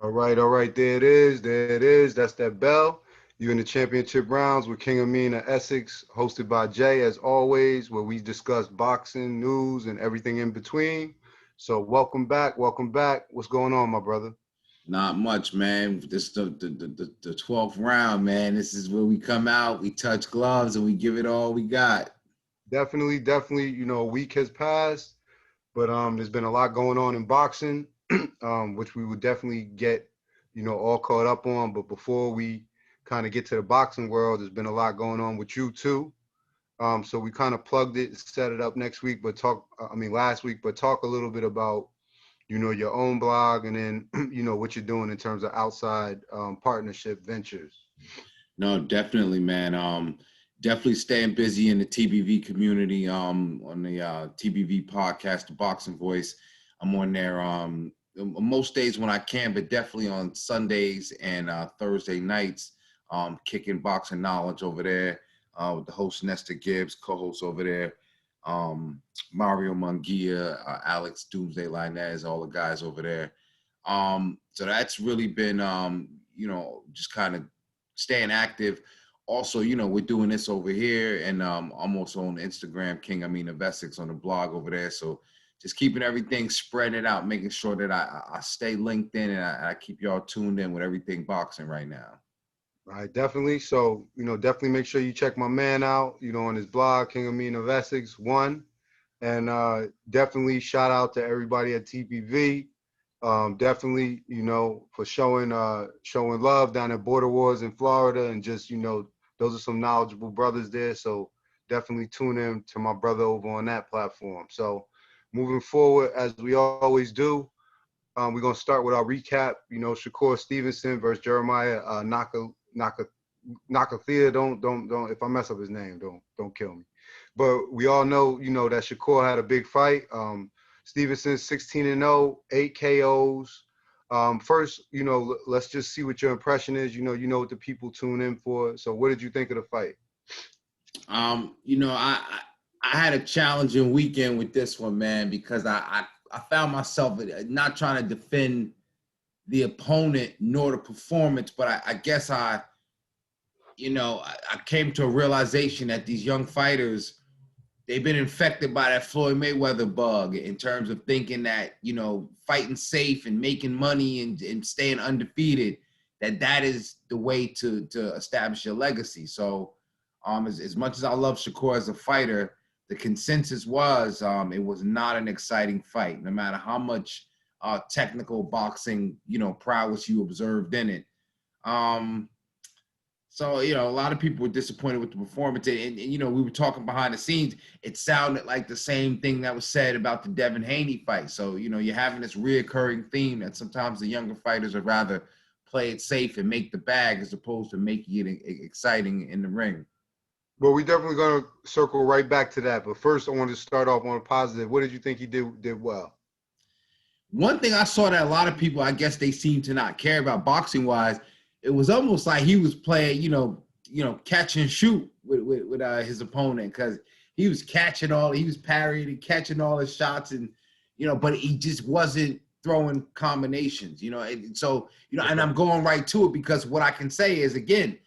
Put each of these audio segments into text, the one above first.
All right, there it is, there it is. That's that bell. You're in the championship rounds with King Amin of Essex, hosted by Jay, as always, where we discuss boxing, news, and everything in between. So welcome back, welcome back. What's going on, my brother? Not much, man. This the 12th round, man. This is where we come out, we touch gloves, and we give it all we got. Definitely, definitely, a week has passed, but there's been a lot going on in boxing, which we would definitely get, all caught up on. But before we kind of get to the boxing world, there's been a lot going on with you too. So we kind of plugged it, set it up next week, but last week, but talk a little bit about, your own blog and then, what you're doing in terms of outside partnership ventures. No, definitely, man. Definitely staying busy in the TBV community. On the TBV podcast, the Boxing Voice. I'm on there. Most days when I can, but definitely on Sundays and Thursday nights. Kicking boxing knowledge over there with the host Nestor Gibbs, co-host over there. Mario Munguia, Alex Doomsday Linez, all the guys over there. So that's really been, just kind of staying active. Also, we're doing this over here, and I'm also on Instagram, King Amin of Essex, on the blog over there. So just keeping everything, spreading it out, making sure that I stay linked in and I keep y'all tuned in with everything boxing right now. All right, definitely. So, definitely make sure you check my man out, on his blog, King Amin of Essex, one. And definitely shout out to everybody at TPV. Definitely, for showing love down at Border Wars in Florida, and just those are some knowledgeable brothers there. So definitely tune in to my brother over on that platform. So moving forward, as we always do, we're gonna start with our recap. Shakur Stevenson versus Jeremiah Nakathia. Don't. If I mess up his name, don't kill me. But we all know, that Shakur had a big fight. Stevenson 16-0, 8 KOs. First, let's just see what your impression is. You know what the people tune in for. So, what did you think of the fight? I had a challenging weekend with this one, man, because I found myself not trying to defend the opponent nor the performance, but I guess I came to a realization that these young fighters, they've been infected by that Floyd Mayweather bug in terms of thinking that, fighting safe and making money and staying undefeated, that is the way to establish your legacy. So as much as I love Shakur as a fighter, the consensus was it was not an exciting fight, no matter how much technical boxing, prowess you observed in it. Um, so, a lot of people were disappointed with the performance. And, we were talking behind the scenes. It sounded like the same thing that was said about the Devin Haney fight. So, you're having this reoccurring theme that sometimes the younger fighters would rather play it safe and make the bag as opposed to making it exciting in the ring. Well, we definitely gonna circle right back to that. But first, I want to start off on a positive. What did you think he did well? One thing I saw that a lot of people, I guess they seem to not care about boxing wise, it was almost like he was playing, catch and shoot with his opponent, because he was he was parrying and catching all his shots, and but he just wasn't throwing combinations, and so and I'm going right to it, because what I can say is, again,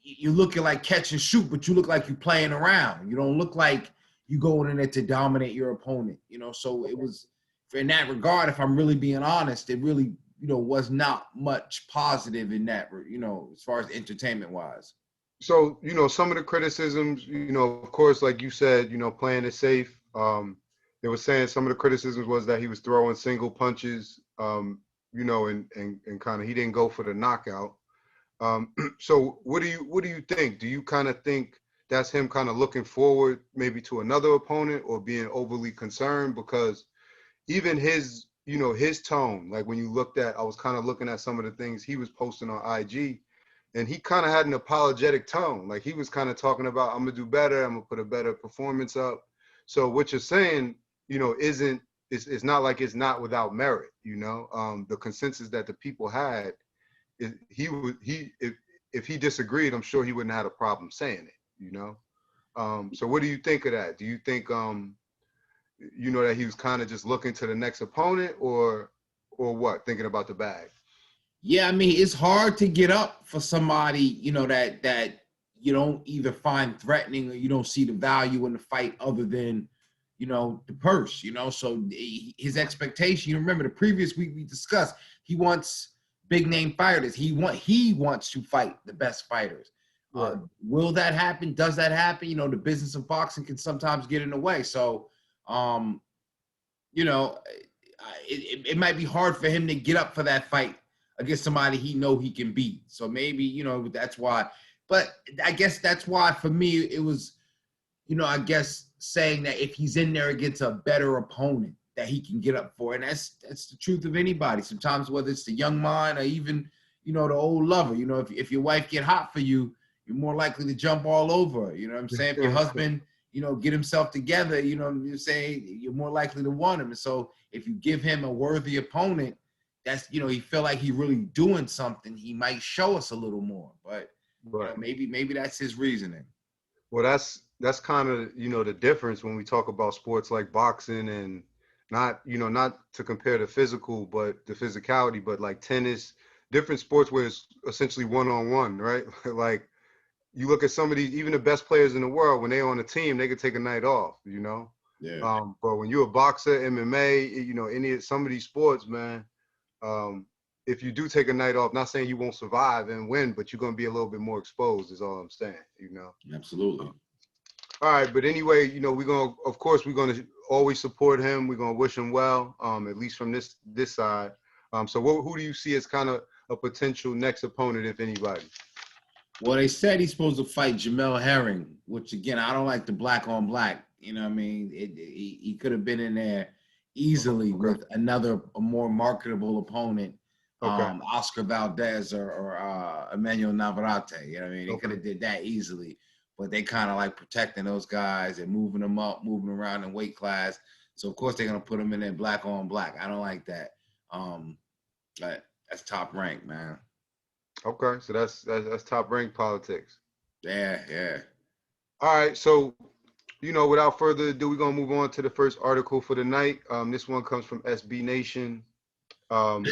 you're looking like catch and shoot, but you look like you're playing around. You don't look like you going in there to dominate your opponent, so it was, in that regard, if I'm really being honest, it really, was not much positive in that, as far as entertainment wise. So, some of the criticisms, of course, like you said, playing it safe. They were saying some of the criticisms was that he was throwing single punches, and kind of he didn't go for the knockout. So what do you think? Do you kind of think that's him kind of looking forward maybe to another opponent, or being overly concerned? Because even his tone, like when you looked at, I was kind of looking at some of the things he was posting on IG, and he kind of had an apologetic tone. Like he was kind of talking about, I'm gonna do better, I'm gonna put a better performance up. So what you're saying, isn't, it's not like it's not without merit. The consensus that the people had, if he disagreed, I'm sure he wouldn't have had a problem saying it. So what do you think of that? Do you think that he was kind of just looking to the next opponent, what? Thinking about the bag. Yeah, I mean, it's hard to get up for somebody, you know, that you don't either find threatening or you don't see the value in the fight other than, you know, the purse, you know. So his expectation, you remember the previous week we discussed, he wants big name fighters. He wants to fight the best fighters. Right. Will that happen? Does that happen? You know, the business of boxing can sometimes get in the way. So, you know, it might be hard for him to get up for that fight against somebody he know he can beat. So maybe, you know, that's why. But I guess that's why for me it was, you know, I guess saying that if he's in there against a better opponent that he can get up for. And that's the truth of anybody. Sometimes whether it's the young mind or even, you know, the old lover, you know, if your wife get hot for you, you're more likely to jump all over her. You know what I'm saying? If your husband, you know, get himself together, you know, you're saying you're more likely to want him. And so if you give him a worthy opponent, that's, you know, he feel like he really doing something, he might show us a little more. But Right. you know, maybe that's his reasoning. Well, that's kind of, you know, the difference when we talk about sports like boxing and not, you know, not to compare the physical, but the physicality, but like tennis, different sports where it's essentially one-on-one, right? Like you look at some of these, even the best players in the world, when they're on a team, they could take a night off, you know? Yeah. But when you're a boxer, MMA, you know, some of these sports, man, um, if you do take a night off, not saying you won't survive and win, but you're going to be a little bit more exposed is all I'm saying, you know? Absolutely. All right, but anyway, you know, of course, we're gonna always support him. We're gonna wish him well, at least from this side. So who do you see as kind of a potential next opponent, if anybody? Well, they said he's supposed to fight Jamel Herring, which again, I don't like the black on black. You know what I mean? He could have been in there easily Okay. with a more marketable opponent, Okay. Oscar Valdez or Emmanuel Navarrete. You know what I mean? They could have did that easily, but they kind of like protecting those guys and moving them up, moving around in weight class. So of course they're gonna put them in there black on black. I don't like that. But that's top rank, man. Okay. So that's top rank politics. Yeah. All right. So, you know, without further ado, we're gonna move on to the first article for the night. This one comes from SB Nation. Um,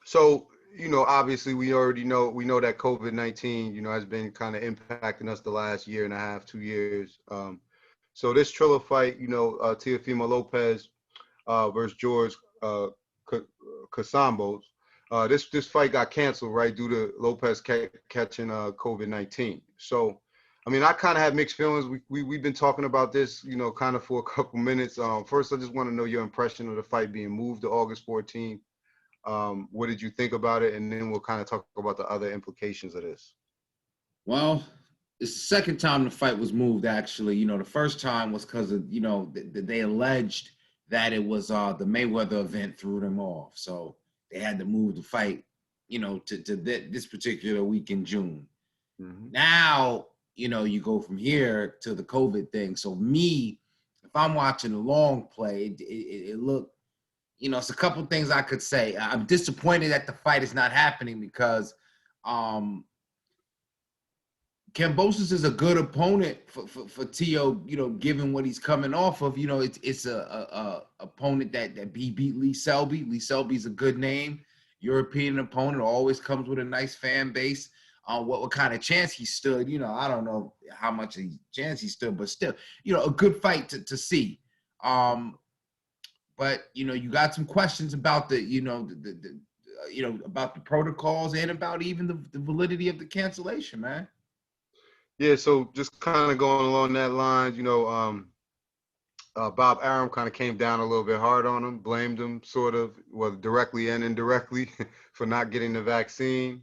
So, you know, obviously we know that COVID-19, you know, has been kind of impacting us the last year and a half, 2 years. So this Triller fight, you know, Teofimo Lopez versus George Casambos, this fight got canceled, right, due to Lopez catching COVID-19. So, I mean, I kind of have mixed feelings. We've been talking about this, you know, kind of for a couple minutes. First, I just want to know your impression of the fight being moved to August 14th. What did you think about it? And then we'll kind of talk about the other implications of this. Well, it's the second time the fight was moved, actually. You know, the first time was because of, you know, they alleged that it was the Mayweather event threw them off. So they had to move the fight, you know, to this particular week in June. Mm-hmm. Now, you know, you go from here to the COVID thing. So me, if I'm watching a long play, it looked, you know, it's a couple things I could say. I'm disappointed that the fight is not happening because Kambosos is a good opponent for Tio, you know, given what he's coming off of. You know, it's a opponent that he beat Lee Selby. Lee Selby's a good name. European opponent, always comes with a nice fan base. What kind of chance he stood, you know, I don't know how much of a chance he stood, but still, you know, a good fight to see. But you know, you got some questions about the, you know, you know, about the protocols and about even the validity of the cancellation, man. Yeah, so just kind of going along that line, you know, Bob Arum kind of came down a little bit hard on him, blamed him sort of, well, directly and indirectly for not getting the vaccine.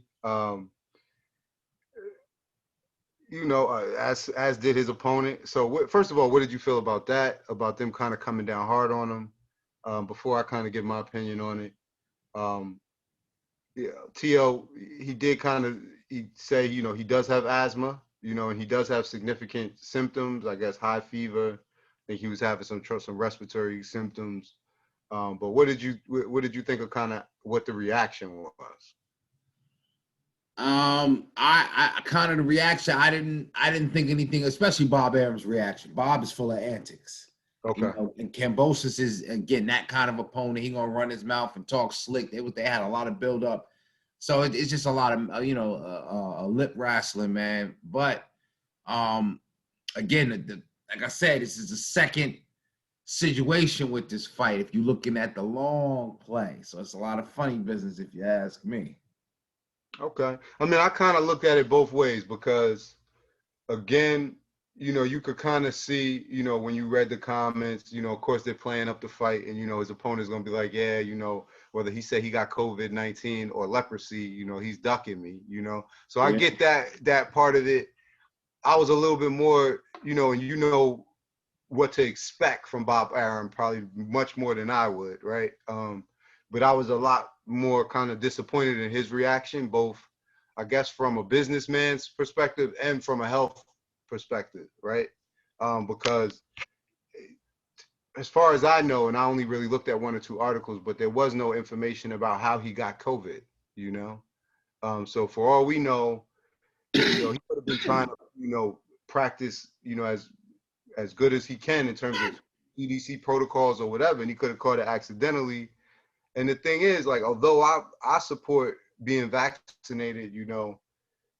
You know, as did his opponent. So first of all, what did you feel about that? About them kind of coming down hard on him? Before I kind of give my opinion on it. Um, yeah, Tio, he did kind of say, you know, he does have asthma, you know, and he does have significant symptoms. I guess high fever. I think he was having some respiratory symptoms. But what did you think of kind of what the reaction was? I kind of the reaction. I didn't think anything, especially Bob Arum's reaction. Bob is full of antics. Okay. And Kambosos is again that kind of opponent. He gonna run his mouth and talk slick. They had a lot of build up, so it's just a lot of lip wrestling, man. But again, like I said, this is the second situation with this fight. If you're looking at the long play, so it's a lot of funny business, if you ask me. Okay. I mean, I kind of look at it both ways because, again, you could kind of see, when you read the comments, of course they're playing up the fight, and his opponent's gonna be like, yeah, whether he said he got COVID-19 or leprosy, he's ducking me, So I get that part of it. I was a little bit more, and what to expect from Bob Arum, probably much more than I would, right? But I was a lot more kind of disappointed in his reaction, both, I guess, from a businessman's perspective and from a health perspective, right? Because as far as I know, and I only really looked at one or two articles, but there was no information about how he got COVID, So for all we know, he could have been trying to, practice, as good as he can in terms of EDC protocols or whatever, and he could have caught it accidentally. And the thing is, like, although I support being vaccinated,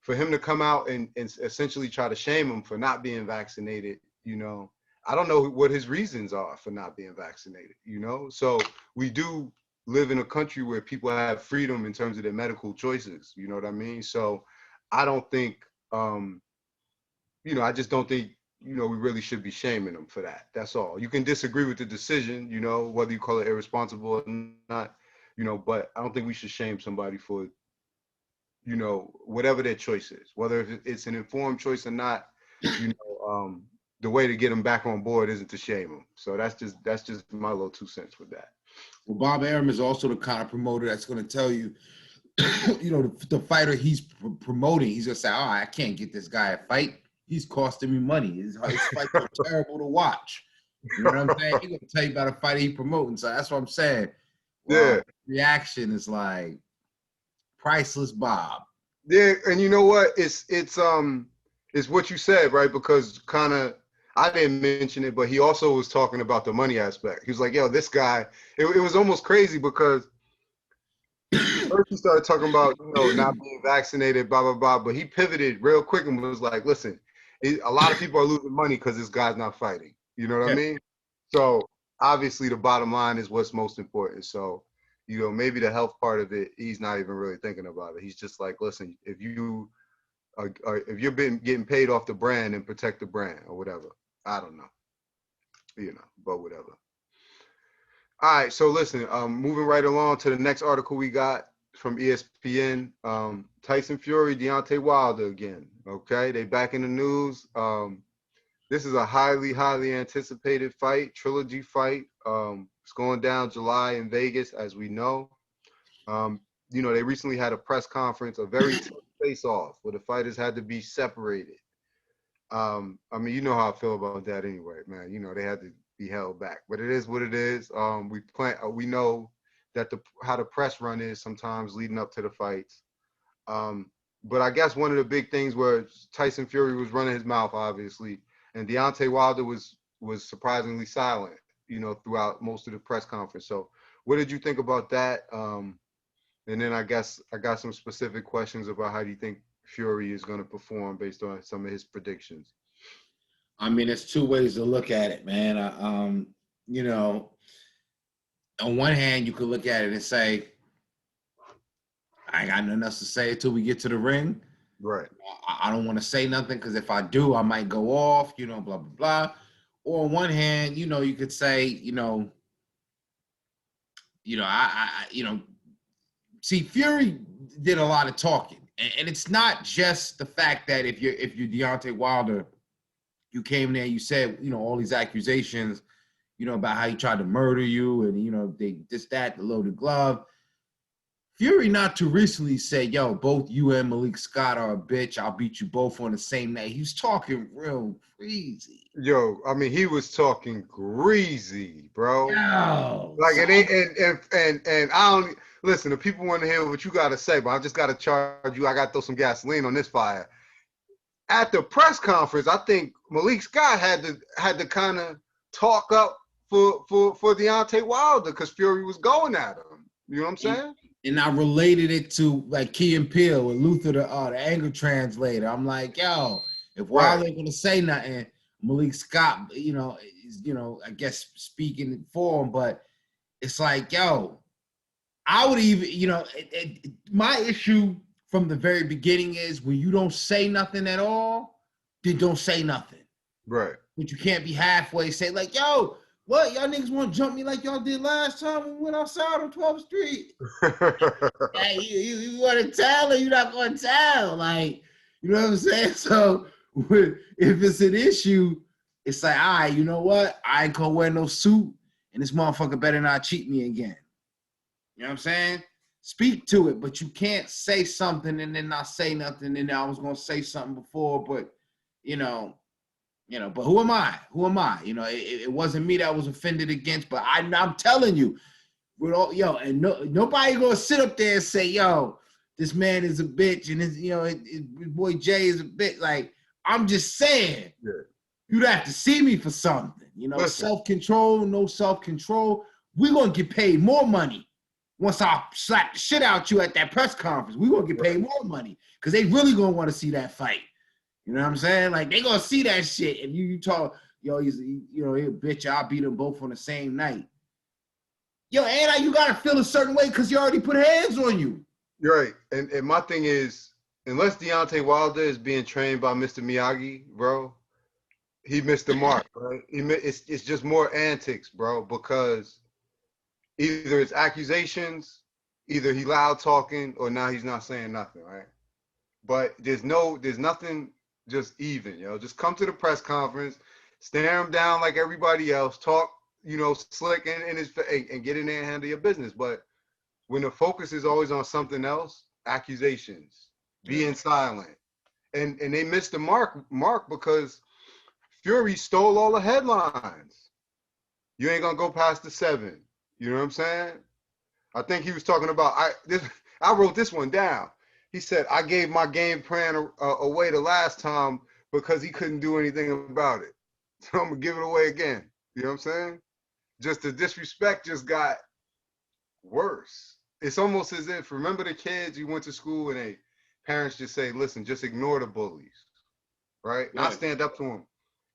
for him to come out and essentially try to shame him for not being vaccinated, I don't know what his reasons are for not being vaccinated, So we do live in a country where people have freedom in terms of their medical choices, you know what I mean? So I don't think, I just don't think, we really should be shaming them for that. That's all. You can disagree with the decision, whether you call it irresponsible or not, but I don't think we should shame somebody for, whatever their choice is, whether it's an informed choice or not, the way to get them back on board isn't to shame them. So that's just my little 2 cents with that. Well, Bob Arum is also the kind of promoter that's going to tell you, the fighter he's promoting, he's going to say, oh, I can't get this guy a fight. He's costing me money. His fights are terrible to watch. You know what I'm saying? He's going to tell you about a fight he's promoting. So that's what I'm saying. Well, reaction is like priceless, Bob. Yeah, and you know what? It's what you said, right? Because kind of, I didn't mention it, but he also was talking about the money aspect. He was like, yo, this guy, it was almost crazy because first he started talking about, not being vaccinated, blah, blah, blah. But he pivoted real quick and was like, listen, a lot of people are losing money because this guy's not fighting. You know what I mean? So obviously the bottom line is what's most important. So, maybe the health part of it, he's not even really thinking about it. He's just like, listen, if you've been getting paid off the brand, and protect the brand or whatever. I don't know, but whatever. All right, so listen, moving right along to the next article we got from ESPN. Tyson Fury, Deontay Wilder again. Okay, they back in the news. This is a highly, highly anticipated fight, trilogy fight. It's going down July in Vegas, as we know. They recently had a press conference, a very tough face-off, where the fighters had to be separated. I mean, you know how I feel about that anyway, man. They had to be held back, but it is what it is. We know that how the press run is sometimes leading up to the fights. But I guess one of the big things was Tyson Fury was running his mouth, obviously, and Deontay Wilder was surprisingly silent, throughout most of the press conference. So what did you think about that? And then I guess I got some specific questions about how do you think Fury is going to perform based on some of his predictions. I mean, there's two ways to look at it, man. On one hand, you could look at it and say, I ain't got nothing else to say until we get to the ring. Right. I don't want to say nothing because if I do, I might go off, blah, blah, blah. Or on one hand, you could say, see, Fury did a lot of talking. And it's not just the fact that if you're Deontay Wilder, you came there, you said, all these accusations, about how he tried to murder you and, they the loaded glove. Fury not too recently said, yo, both you and Malik Scott are a bitch. I'll beat you both on the same night. He was talking real crazy. Yo, I mean, he was talking greasy, bro. Yo, like, it ain't, and I don't, listen, the people want to hear what you got to say, but I just got to charge you. I got to throw some gasoline on this fire. At the press conference, I think Malik Scott had to kind of talk up for Deontay Wilder because Fury was going at him. You know what I'm saying? And I related it to like Key and Peele with Luther, the anger translator. I'm like, yo, if Wilder ain't gonna say nothing, Malik Scott, is, I guess speaking for him, but it's like, yo, I would even, my issue from the very beginning is when you don't say nothing at all, then don't say nothing. Right. But you can't be halfway say like, yo, what, y'all niggas want to jump me like y'all did last time when we went outside on 12th Street? Hey, you want to tell or you not going to tell? Like, you know what I'm saying? So if it's an issue, it's like, all right, you know what? I ain't gonna wear no suit and this motherfucker better not cheat me again. You know what I'm saying? Speak to it, but you can't say something and then not say nothing. And I was gonna say something before, but but who am I? Who am I? It wasn't me that was offended against, but I'm telling you, with all, and nobody gonna sit up there and say, yo, this man is a bitch, and his boy Jay is a bitch. Like, I'm just saying, you'd have to see me for something. Self-control, no self-control. We're gonna get paid more money once I slap the shit out you at that press conference. We're gonna get paid more money because they really gonna want to see that fight. You know what I'm saying? Like, they gonna see that shit. If you talk, he's a bitch, I'll beat them both on the same night. And you gotta feel a certain way because you already put hands on you. You're right. And my thing is, unless Deontay Wilder is being trained by Mr. Miyagi, bro, he missed the mark, right? It's just more antics, bro, because either it's accusations, either he loud talking, or now he's not saying nothing, right? But there's nothing just even, Just come to the press conference, stare him down like everybody else, talk, slick in his face and get in there and handle your business. But when the focus is always on something else, accusations, being silent, and they missed the mark because Fury stole all the headlines. You ain't gonna go past the 7. You know what I'm saying? I think he was talking about I wrote this one down. He said, I gave my game plan away the last time because he couldn't do anything about it. So I'm going to give it away again. You know what I'm saying? Just the disrespect just got worse. It's almost as if, remember the kids you went to school and they parents just say, listen, just ignore the bullies, right? Yeah. Not stand up to them.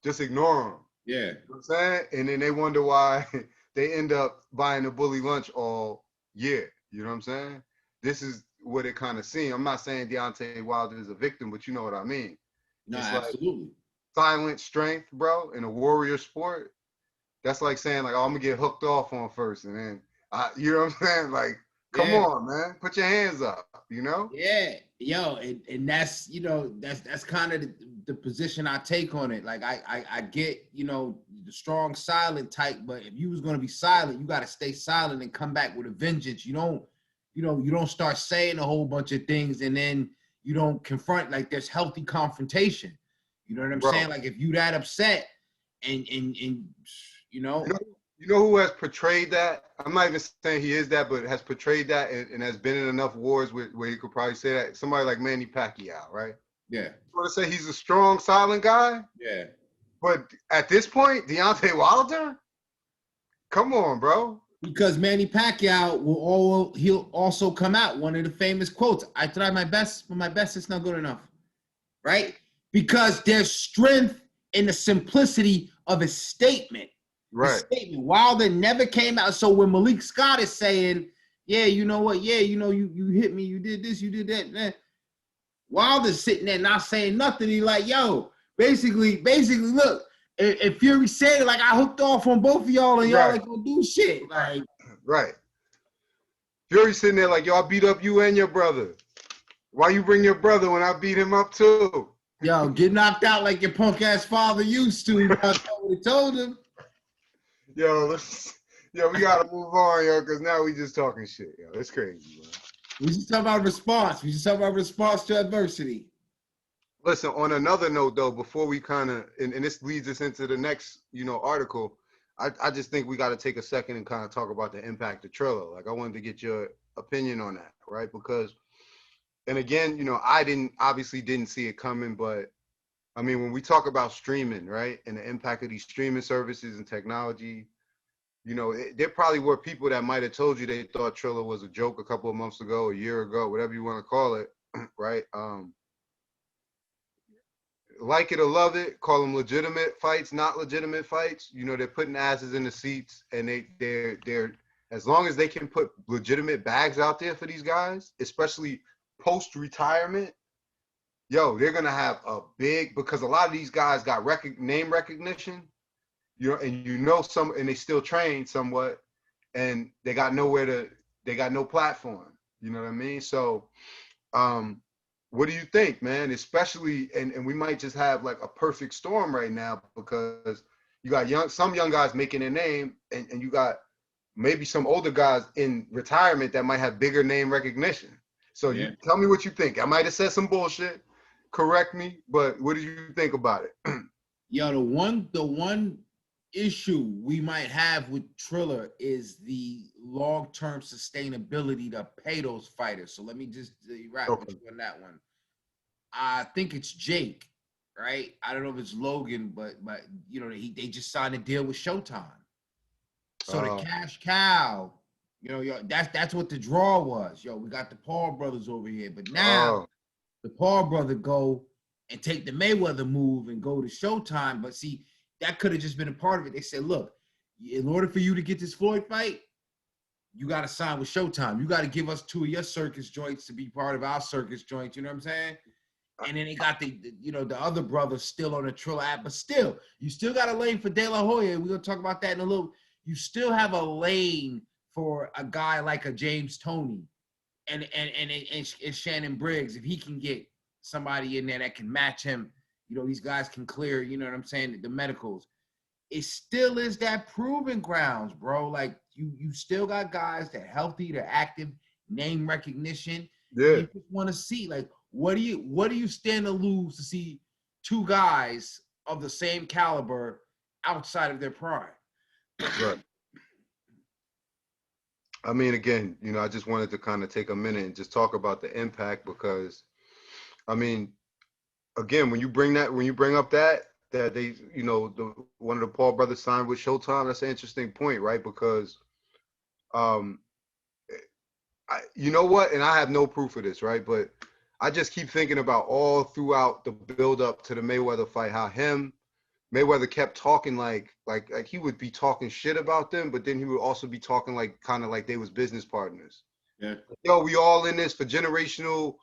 Just ignore them. Yeah. You know what I'm saying? And then they wonder why they end up buying the bully lunch all year. You know what I'm saying? This is what it kind of seems. I'm not saying Deontay Wilder is a victim, but you know what I mean. No, it's absolutely. Like silent strength, bro, in a warrior sport. That's like saying, like, oh, I'm going to get hooked off on first. And then, you know what I'm saying? Like, come on, man. Put your hands up, Yeah. And that's, that's kind of the position I take on it. Like, I get, the strong silent type, but if you was going to be silent, you got to stay silent and come back with a vengeance. You don't start saying a whole bunch of things and then you don't confront, like, there's healthy confrontation. You know what I'm saying? Like, if you that upset and You know who has portrayed that? I'm not even saying he is that, but has portrayed that and has been in enough wars where he could probably say that? Somebody like Manny Pacquiao, right? Yeah. You want to say he's a strong, silent guy? Yeah. But at this point, Deontay Wilder? Come on, bro. Because Manny Pacquiao he'll also come out. One of the famous quotes, I tried my best, but my best is not good enough. Right? Because there's strength in the simplicity of his statement. Right. Wilder never came out. So when Malik Scott is saying, yeah, you know what? Yeah, you hit me. You did this. You did that. Man. Wilder's sitting there not saying nothing. He's like, yo, basically, look, if Fury said it, like, I hooked off on both of y'all and y'all ain't gonna do shit. Like, right. Fury sitting there like, yo, I beat up you and your brother. Why you bring your brother when I beat him up too? Yo, get knocked out like your punk ass father used to. That's what he told him. Yo, we gotta move on, yo, because now we just talking shit, yo. It's crazy, bro. We just talk about response. We just talk about response to adversity. Listen, on another note, though, before we kind of, and this leads us into the next, article, I just think we got to take a second and kind of talk about the impact of Trello. Like, I wanted to get your opinion on that, right? Because, and again, I obviously didn't see it coming, but I mean, when we talk about streaming, right, and the impact of these streaming services and technology, you know, there probably were people that might have told you they thought Triller was a joke a couple of months ago, a year ago, whatever you want to call it, right? Like it or love it, call them legitimate fights, not legitimate fights. You know, they're putting asses in the seats, and they're as long as they can put legitimate bags out there for these guys, especially post retirement. Yo, they're gonna have a big, because a lot of these guys got name recognition, you know, and you know some, and they still train somewhat, and they got no platform. You know what I mean? So, what do you think, man? Especially, and we might just have like a perfect storm right now, because you got some young guys making their name, and you got maybe some older guys in retirement that might have bigger name recognition. So Yeah. you tell me what you think. I might have said some bullshit. Correct me, but what do you think about it? Yo, the one issue we might have with Triller is the long-term sustainability to pay those fighters. So let me just wrap with Okay. you on that one. I think it's Jake, right? I don't know if it's Logan, but you know, they just signed a deal with Showtime. So the cash cow, you know, yo, that's what the draw was. Yo, we got the Paul brothers over here, but now Oh, the Paul brother go and take the Mayweather move and go to Showtime. But see, that could have just been a part of it. They said, look, in order for you to get this Floyd fight, you got to sign with Showtime. You got to give us 2 of your circus joints to be part of our circus joints. You know what I'm saying? And then they got the other brothers still on the Triller app, but still, you still got a lane for De La Hoya. We're gonna talk about that in a little. You still have a lane for a guy like a James Toney and Shannon Briggs. If he can get somebody in there that can match him, you know, these guys can clear, you know what I'm saying, the medicals. It still is that proving grounds, bro. Like you still got guys that healthy, they're active, name recognition. And yeah. you just want to see, like, what do you stand to lose to see 2 guys of the same caliber outside of their prime? Right. I mean, again, you know, I just wanted to kind of take a minute and just talk about the impact, because, I mean, again, when you bring up that they, you know, one of the Paul brothers signed with Showtime, that's an interesting point, right? Because, um, you know what, and I have no proof of this, right? But I just keep thinking about all throughout the build up to the Mayweather fight, how Mayweather kept talking like he would be talking shit about them, but then he would also be talking like kind of like they was business partners. Yeah. Yo, we all in this for generational,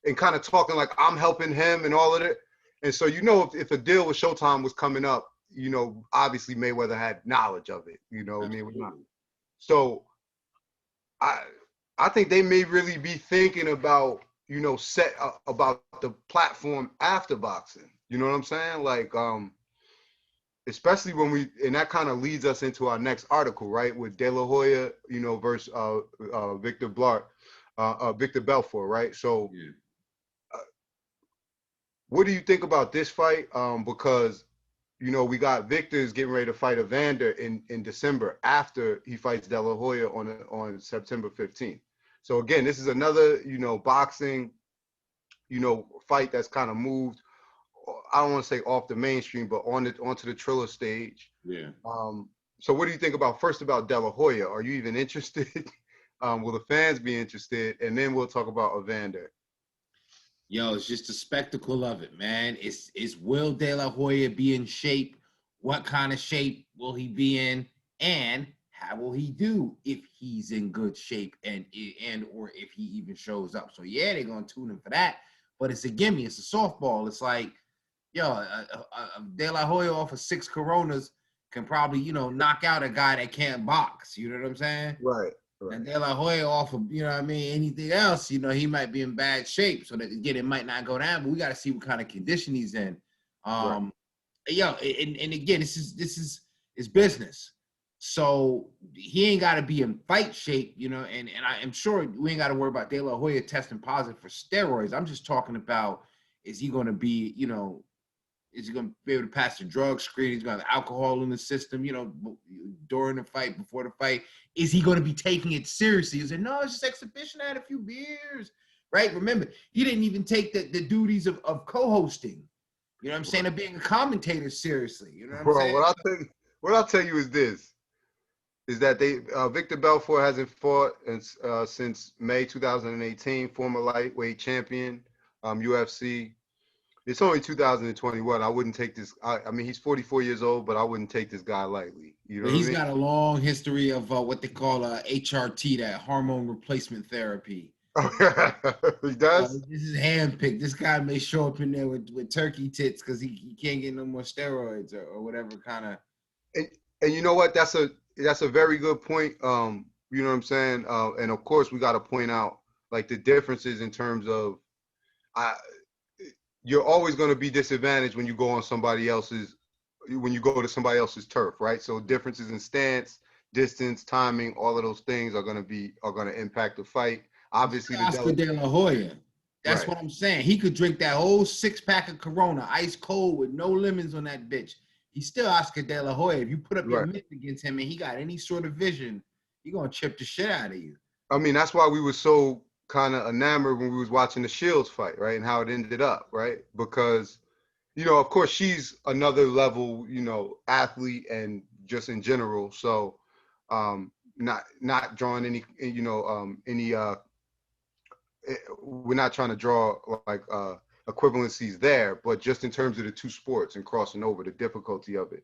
and kind of talking like I'm helping him and all of it. And so, you know, if a deal with Showtime was coming up, you know, obviously Mayweather had knowledge of it. You know what I mean? So I I think they may really be thinking about, you know, about the platform after boxing. You know what I'm saying? Like, especially when and that kind of leads us into our next article, right? With De La Hoya, you know, versus Victor Belfort, right? So, Yeah. what do you think about this fight? Because, you know, we got Victor's getting ready to fight Evander in December after he fights De La Hoya on September 15th. So again, this is another, you know, boxing, you know, fight that's kind of moved, I don't want to say off the mainstream, but onto the Triller stage. Yeah. So what do you think first about De La Hoya? Are you even interested? Will the fans be interested? And then we'll talk about Evander. Yo, it's just a spectacle of it, man. It's will De La Hoya be in shape? What kind of shape will he be in? And how will he do if he's in good shape and or if he even shows up? So yeah, they're gonna tune him for that. But it's a gimme. It's a softball. It's like, yo, a De La Hoya off of 6 Coronas can probably, you know, knock out a guy that can't box. You know what I'm saying? Right. And De La Hoya off of, you know what I mean, anything else, you know, he might be in bad shape. So that, again, it might not go down, but we got to see what kind of condition he's in. Right. Yo, and again, this is business. So he ain't got to be in fight shape, you know, and I am sure we ain't got to worry about De La Hoya testing positive for steroids. I'm just talking about, is he going to be, you know, is he going to be able to pass the drug screen? He's going to have alcohol in the system, you know, during the fight, before the fight. Is he going to be taking it seriously? He said, no, it's just exhibition. I had a few beers, right? Remember, he didn't even take the duties of co-hosting. You know what I'm saying? Or being a commentator seriously. You know what I'm Bro, saying? what I'll tell you is this: is that Victor Belfort hasn't fought since May 2018, former lightweight champion, UFC. It's only 2021. I wouldn't take this. I mean, he's 44 years old, but I wouldn't take this guy lightly. You know But what I he's mean? got a long history of what they call HRT, that hormone replacement therapy. He does? This is handpicked. This guy may show up in there with turkey tits because he can't get no more steroids or whatever kind of. And you know what? That's a very good point. You know what I'm saying? And of course, we got to point out like the differences in terms of, I, you're always going to be disadvantaged when you go to somebody else's turf, right? So differences in stance, distance, timing, all of those things are going to impact the fight. Obviously, Oscar De La Hoya. That's right. what I'm saying. He could drink that whole 6-pack of Corona, ice cold with no lemons on that bitch. He's still Oscar De La Hoya. If you put up your mitts against him and he got any sort of vision, he gonna chip the shit out of you. I mean, that's why we were so kind of enamored when we was watching the Shields fight, right? And how it ended up, right? Because, you know, of course, she's another level, you know, athlete and just in general. So, not drawing any, you know, we're not trying to draw like equivalencies there, but just in terms of the two sports and crossing over, the difficulty of it.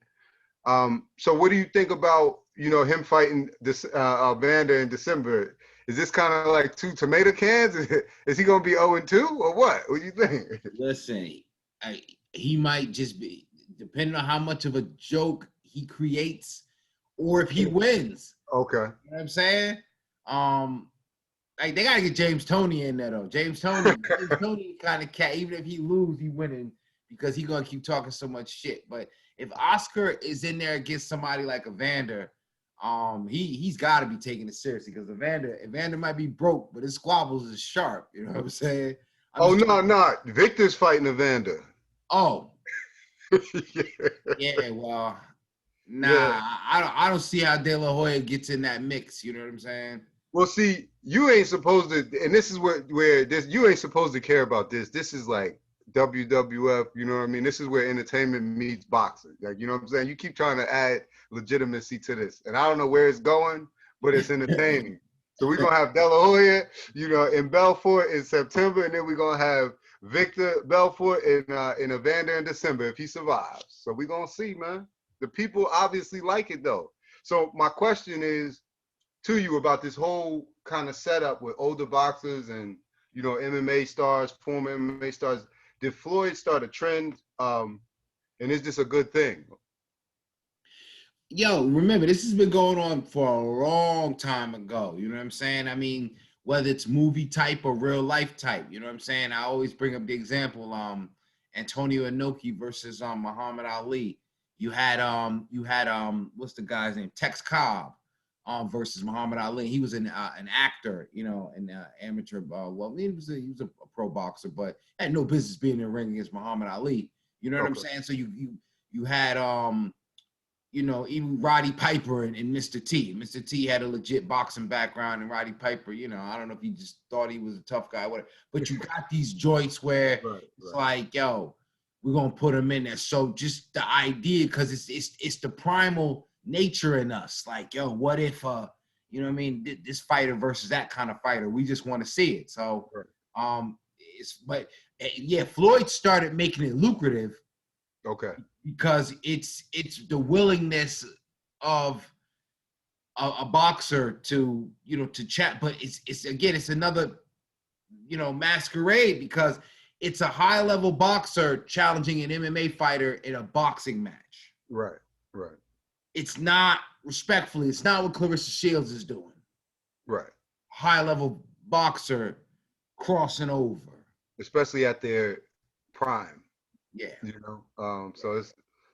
So what do you think about, you know, him fighting this Vander in December? Is this kind of like two tomato cans? Is he gonna be 0-2 or what? What do you think? Listen, he might just be, depending on how much of a joke he creates, or if he wins. Okay. You know what I'm saying? Like they gotta get James Toney in there though. James Toney kind of cat. Even if he lose, he winning because he gonna keep talking so much shit. But if Oscar is in there against somebody like Evander, he's got to be taking it seriously because Evander might be broke, but his squabbles is sharp. You know what I'm saying? No, Victor's fighting Evander. Oh, yeah. Well, nah, yeah. I don't see how De La Hoya gets in that mix. You know what I'm saying? Well, see, you ain't supposed to, and this is where you ain't supposed to care about this. This is like WWF, you know what I mean? This is where entertainment meets boxing. Like, you know what I'm saying? You keep trying to add legitimacy to this. And I don't know where it's going, but it's entertaining. So we're going to have De La Hoya, you know, in Belfort in September, and then we're going to have Victor Belfort in Evander in December if he survives. So we're going to see, man. The people obviously like it, though. So my question is to you about this whole kind of setup with older boxers and, you know, MMA stars, former MMA stars. Did Floyd start a trend? And is this a good thing? Yo, remember, this has been going on for a long time ago. You know what I'm saying? I mean, whether it's movie type or real life type, you know what I'm saying? I always bring up the example, Antonio Inoki versus Muhammad Ali. You had what's the guy's name? Tex Cobb versus Muhammad Ali. He was an actor, you know, an amateur. Well, he was a pro boxer, but had no business being in the ring against Muhammad Ali. You know what I'm saying? So you had you know, even Roddy Piper and Mr. T. Mr. T had a legit boxing background, and Roddy Piper, you know, I don't know if he just thought he was a tough guy, whatever. But you got these joints where it's like, yo, we're gonna put him in there. So just the idea, because it's the primal nature in us. Like, yo, what if you know what I mean, this fighter versus that kind of fighter? We just want to see it. So yeah, Floyd started making it lucrative. Okay. Because it's the willingness of a boxer to, you know, to chat, but it's another, you know, masquerade because it's a high level boxer challenging an MMA fighter in a boxing match. Right. It's not, respectfully, it's not what Clarissa Shields is doing. Right. High level boxer crossing over, especially at their prime. Yeah. You know, so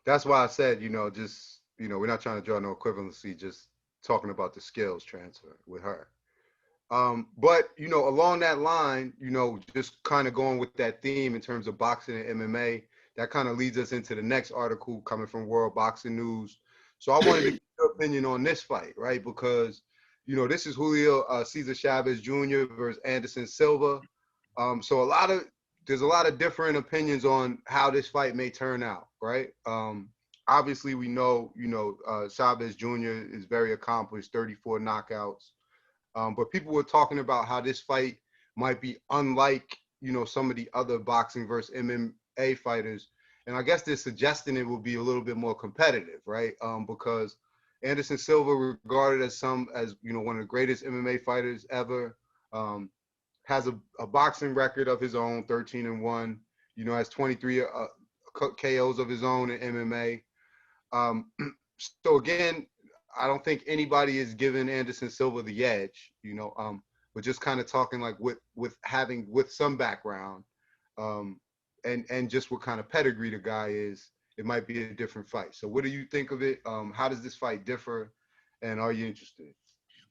that's why I said, you know, just, you know, we're not trying to draw no equivalency, just talking about the skills transfer with her. But, you know, along that line, you know, just kind of going with that theme in terms of boxing and MMA, that kind of leads us into the next article coming from World Boxing News. So I wanted to get your opinion on this fight, right? Because, you know, this is Julio Cesar Chavez Jr. versus Anderson Silva. So a lot of there's a lot of different opinions on how this fight may turn out, right? Obviously, we know, Chavez Jr. is very accomplished, 34 knockouts. But people were talking about how this fight might be unlike, some of the other boxing versus MMA fighters. And I guess they're suggesting it will be a little bit more competitive, right? Because Anderson Silva, regarded as one of the greatest MMA fighters ever, has a boxing record of his own, 13-1. Has 23 KOs of his own in MMA. So again, I don't think anybody is giving Anderson Silva the edge, but just kind of talking like with some background, and just what kind of pedigree the guy is, it might be a different fight. So what do you think of it? How does this fight differ? And are you interested?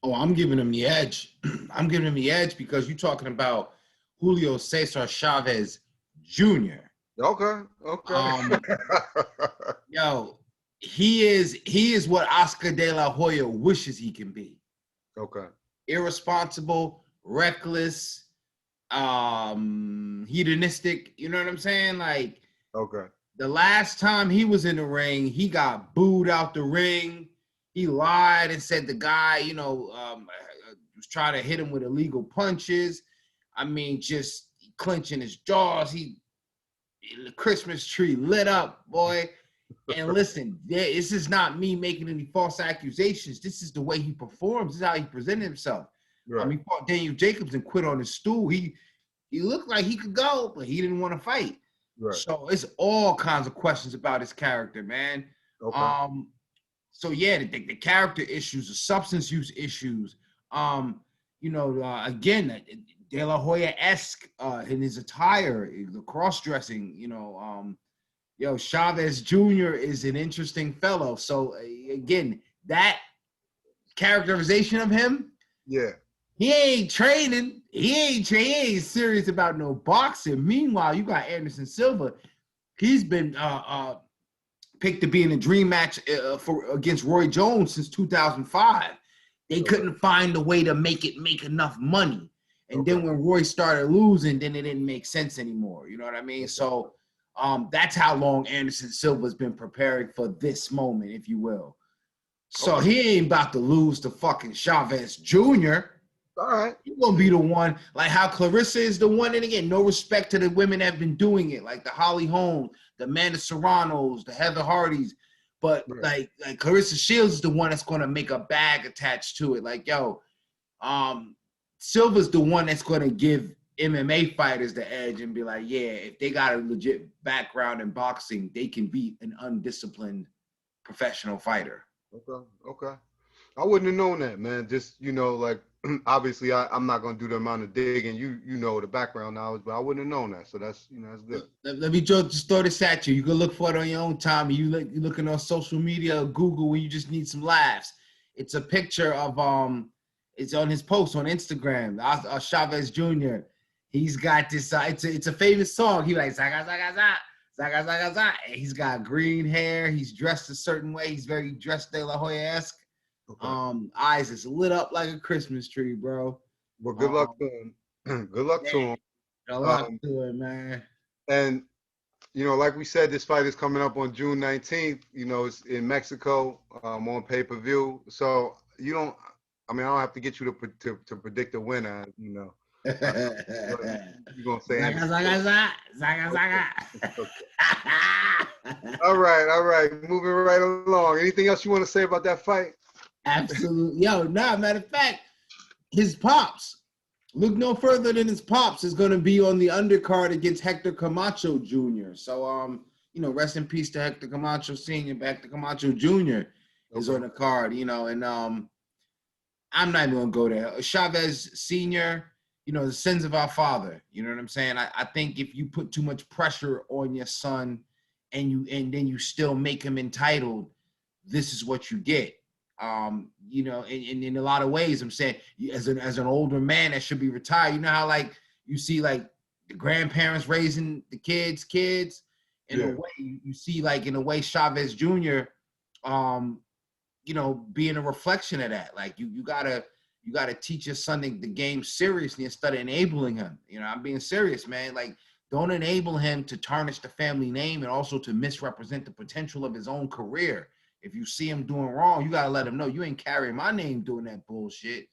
Oh, I'm giving him the edge. I'm giving him the edge because you're talking about Julio Cesar Chavez Jr. Okay. Yo, he is what Oscar De La Hoya wishes he can be. Okay. Irresponsible, reckless, hedonistic. You know what I'm saying? Like, okay. The last time he was in the ring, he got booed out the ring. He lied and said the guy, was trying to hit him with illegal punches. I mean, just clenching his jaws. The Christmas tree lit up, boy. And listen, this is not me making any false accusations. This is the way he performs. This is how he presented himself. Right. He fought Daniel Jacobs and quit on his stool. He looked like he could go, but he didn't want to fight. Right. So it's all kinds of questions about his character, man. Okay. So yeah, the character issues, the substance use issues. Again, De La Hoya-esque in his attire, the cross-dressing. Chavez Jr. is an interesting fellow. So again, that characterization of him, yeah, he ain't training. He ain't serious about no boxing. Meanwhile, you got Anderson Silva. He's been picked to be in a dream match against Roy Jones since 2005. They couldn't find a way to make enough money. And then when Roy started losing, then it didn't make sense anymore. You know what I mean? So that's how long Anderson Silva's been preparing for this moment, if you will. So he ain't about to lose to fucking Chavez Jr. All right. He's going to be the one, like how Clarissa is the one. And again, no respect to the women that have been doing it, like the Holly Holmes, the Amanda Serranos, the Heather Hardys. But like Clarissa Shields is the one that's going to make a bag attached to it. Like, Silva's the one that's going to give MMA fighters the edge and be like, yeah, if they got a legit background in boxing, they can beat an undisciplined professional fighter. Okay. I wouldn't have known that, man. Just, obviously I'm not going to do the amount of digging. You know the background knowledge, but I wouldn't have known that. So that's, that's good. Let me just throw this at you. You can look for it on your own time. You're looking on social media or Google when you just need some laughs. It's a picture of, it's on his post on Instagram, Chavez Jr. He's got this, it's a famous song. He like, zaga, zaga, zaga. Zaga, zaga, zaga. He's got green hair. He's dressed a certain way. He's very dressed De La Hoya-esque. Eyes is lit up like a Christmas tree, bro. Well, good luck to him. Good luck to him. Good luck to it, man. And, like we said, this fight is coming up on June 19th. It's in Mexico on pay-per-view. So I don't have to get you to predict the winner, You're going to say zaga, zaga, zaga. Zaga, zaga. All right. Moving right along. Anything else you want to say about that fight? Absolutely. Matter of fact, his pops, look no further than his pops, is going to be on the undercard against Hector Camacho Jr. So, rest in peace to Hector Camacho Sr., but Hector Camacho Jr. is on the card, and I'm not even going to go there. Chavez Sr., the sins of our father. You know what I'm saying? I think if you put too much pressure on your son and then you still make him entitled, this is what you get. In a lot of ways, I'm saying as an older man that should be retired, you know how like you see like the grandparents raising the kids in a way, you see like in a way Chavez Jr. Being a reflection of that. Like you gotta teach your son the game seriously instead of enabling him. I'm being serious, man. Like Don't enable him to tarnish the family name and also to misrepresent the potential of his own career. If you see him doing wrong, you gotta let him know you ain't carrying my name doing that bullshit.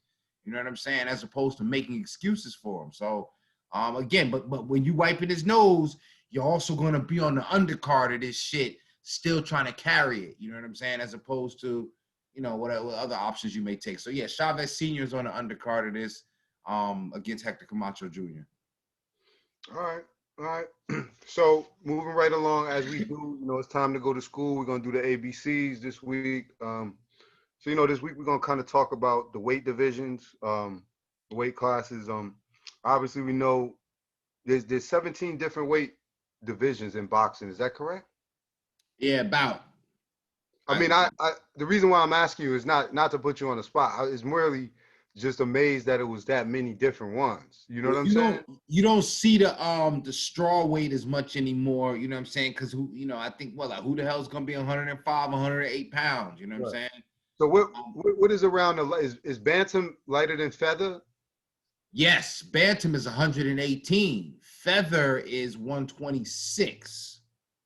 You know what I'm saying? As opposed to making excuses for him. So again, but when you wiping his nose, you're also gonna be on the undercard of this shit, still trying to carry it. You know what I'm saying? As opposed to, you know, what other options you may take. So yeah, Chavez Sr. is on the undercard of this against Hector Camacho Jr. All right. All right. So moving right along as we do, you know, it's time to go to school. We're gonna do the ABCs this week. So you know, this week we're gonna kind of talk about the weight divisions, the weight classes. Obviously we know there's 17 different weight divisions in boxing. Is that correct? Yeah, about. I mean, I the reason why I'm asking you is not to put you on the spot. It's merely just amazed that it was that many different ones. You know what I'm saying? You don't see the straw weight as much anymore. You know what I'm saying? Because I think who the hell is gonna be 105, 108 pounds? You know what I'm saying? So what is around is bantam lighter than feather? Yes, bantam is 118. Feather is 126.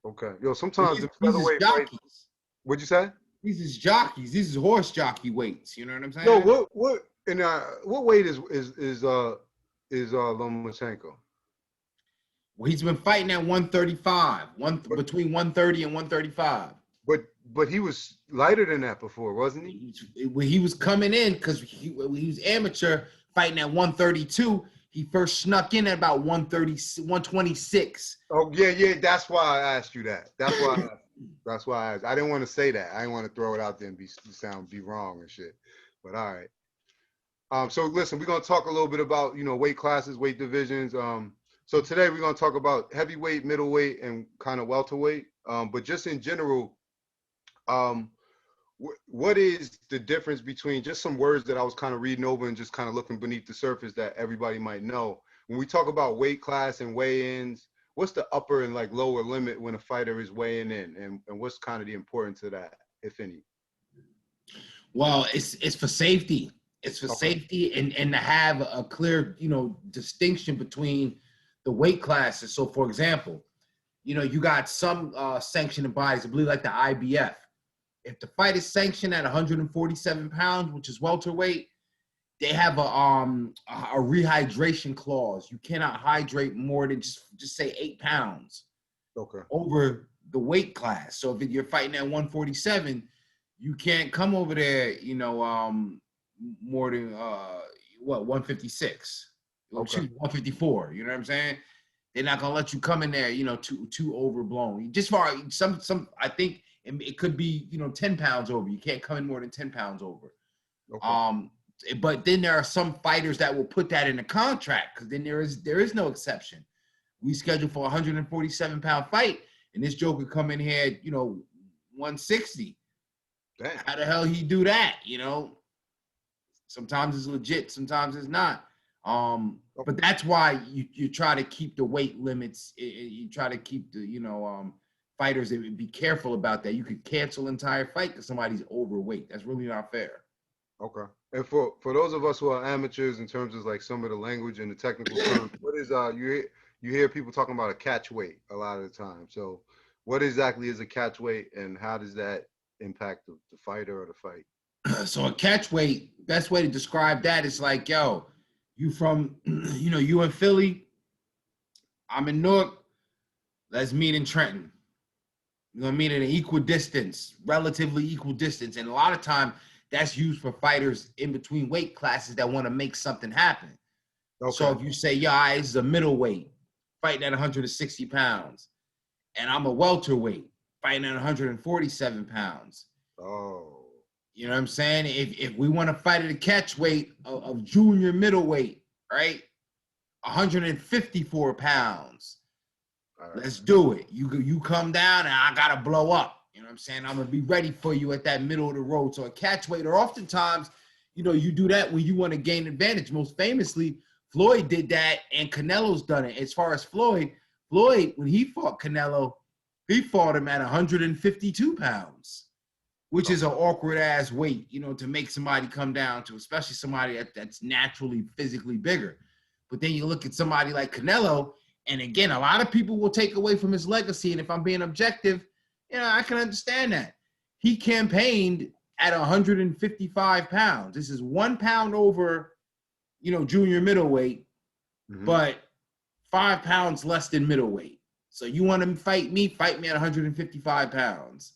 Okay. Yo, sometimes the these featherweight jockeys. weight, what'd you say? These is jockeys. These is horse jockey weights. You know what I'm saying? No, what weight is Lomachenko? Well, he's been fighting at 135, between 130 and 135. But he was lighter than that before, wasn't he? He was coming in because he was amateur fighting at 132. He first snuck in at about 126. Oh yeah. That's why I asked you that. That's why I asked. I didn't want to say that. I didn't want to throw it out there and be wrong and shit. But all right. So listen, we're gonna talk a little bit about weight classes, weight divisions. So today we're gonna talk about heavyweight, middleweight, and kind of welterweight. But just in general, what is the difference between just some words that I was kind of reading over and just kind of looking beneath the surface that everybody might know? When we talk about weight class and weigh-ins, what's the upper and like lower limit when a fighter is weighing in, and what's kind of the importance of that, if any? Well, it's for safety. It's for safety and to have a clear, distinction between the weight classes. So, for example, you got some sanctioning bodies, I believe like the IBF. If the fight is sanctioned at 147 pounds, which is welterweight, they have a rehydration clause. You cannot hydrate more than just say 8 pounds over the weight class. So if you're fighting at 147, you can't come over there, more than 156, 154. You know what I'm saying? They're not gonna let you come in there, too overblown. Just for some, I think it could be 10 pounds over. You can't come in more than 10 pounds over. But then there are some fighters that will put that in the contract, because then there is no exception. We scheduled for a 147-pound fight, and this joker come in here at 160. Damn. How the hell he do that? Sometimes it's legit, sometimes it's not. But that's why you try to keep the weight limits. You try to keep the fighters. Be careful about that. You could cancel an entire fight because somebody's overweight. That's really not fair. Okay. And for those of us who are amateurs in terms of like some of the language and the technical terms, what is you hear people talking about a catch weight a lot of the time. So what exactly is a catch weight, and how does that impact the fighter or the fight? So a catch weight, best way to describe that is like, yo, you from, you in Philly, I'm in Newark, let's meet in Trenton. You're gonna meet at an equal distance, relatively equal distance. And a lot of time that's used for fighters in between weight classes that want to make something happen. Okay. So if you say, yeah, this is a middleweight fighting at 160 pounds, and I'm a welterweight fighting at 147 pounds. Oh. You know what I'm saying? If we want to fight at a catch weight of junior middleweight, right? 154 pounds. All right. Let's do it. You come down and I gotta blow up. You know what I'm saying? I'm gonna be ready for you at that middle of the road. So a catch weight, or oftentimes, you do that when you want to gain advantage. Most famously, Floyd did that, and Canelo's done it. As far as Floyd, when he fought Canelo, he fought him at 152 pounds. Which is an awkward ass weight, to make somebody come down to, especially somebody that's naturally physically bigger. But then you look at somebody like Canelo, And again, a lot of people will take away from his legacy. And if I'm being objective, I can understand that. He campaigned at 155 pounds. This is 1 pound over, junior middleweight, but 5 pounds less than middleweight. So you want to fight me at 155 pounds.